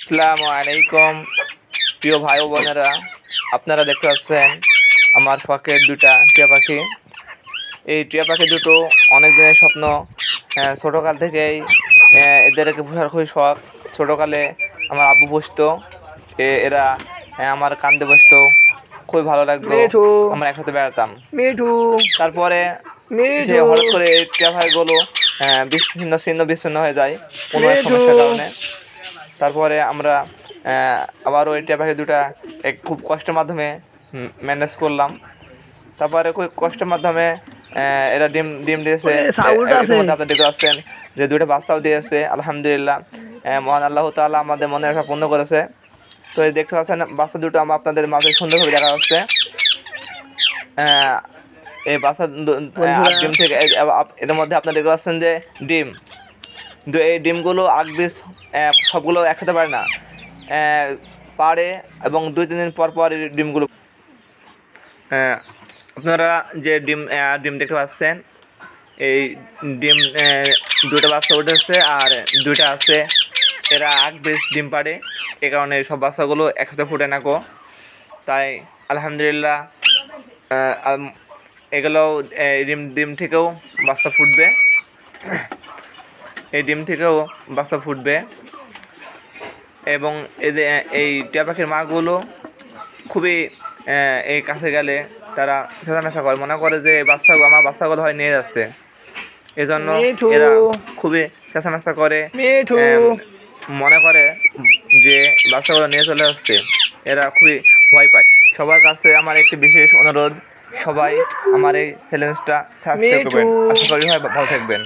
আসসালামু আলাইকুম প্রিয় ভাই ও বোনেরা, আপনারা দেখতে পাচ্ছেন আমার শখের দুটা টিয়া পাখি। এই টিয়া পাখি দুটো অনেক দিনের স্বপ্ন। ছোটোকাল থেকেই এদেরকে পোষার খুবই শখ। ছোটোকালে আমার আব্বু পুষতো, এরা আমার কান্দে বসতো, খুবই ভালো লাগতো। মিঠু আমরা একসাথে বেড়াতাম। মিঠু তারপরে সে মিঠু হঠাৎ করে এই টিয়া পাখিগুলো বিচ্ছিন্ন হয়ে যায় কোনো এক মিঠু সমস্যার কারণে। তারপরে আমরা আবারও এই টিয়া পাখি দুটা খুব কষ্টের মাধ্যমে ম্যানেজ করলাম। তারপরে খুব কষ্টের মাধ্যমে এরা ডিম ডিম দিয়েছে। সাউন্ড এটার আছে। মধ্যে আপনি দেখতে পাচ্ছেন যে দুটো বাচ্চাও দিয়েছে, আলহামদুলিল্লাহ। মহান আল্লাহ তাআলা আমাদের মনের আশা পূর্ণ করেছে। তো এই দেখতে পাচ্ছেন বাচ্চা দুটো আমার আপনাদের মাঝে সুন্দরভাবে দেখা যাচ্ছে। এই বাচ্চা বন্ধুরা ডিম থেকে এদের মধ্যে আপনারা দেখতে পাচ্ছেন যে ডিম, কিন্তু এই ডিমগুলো বীজ সবগুলো একসাথে পারে না, পারে এবং 2-3 দিন পর পর এই ডিমগুলো আপনারা যে ডিম দেখতে পাচ্ছেন, এই ডিম দুটো বাচ্চা উঠেছে আর দুইটা আছে। এরা বীজ ডিম পারে, এ কারণে সব বাচ্চাগুলো একসাথে ফুটে না গো। তাই আলহামদুলিল্লাহ এগুলোও ডিম থেকেও বাচ্চা ফুটবে, এই ডিম থেকেও বাচ্চা ফুটবে। এবং এই টিয়া পাখির মাগুলো খুবই এই কাছে গেলে তারা চেঁচামেচা করে, মনে করে যে আমার বাচ্চাগুলো হয় নিয়ে যাচ্ছে। এজন্য মিঠু এরা খুবই চেঁচামেচা করে, মিঠু মনে করে যে বাচ্চাগুলো নিয়ে চলে আসছে। এরা খুবই ভয় পায়। সবার কাছে আমার একটি বিশেষ অনুরোধ, সবাই আমার এই চ্যালেঞ্জটা সাবস্ক্রাইব করবেন। আশা করি ভালো থাকবেন।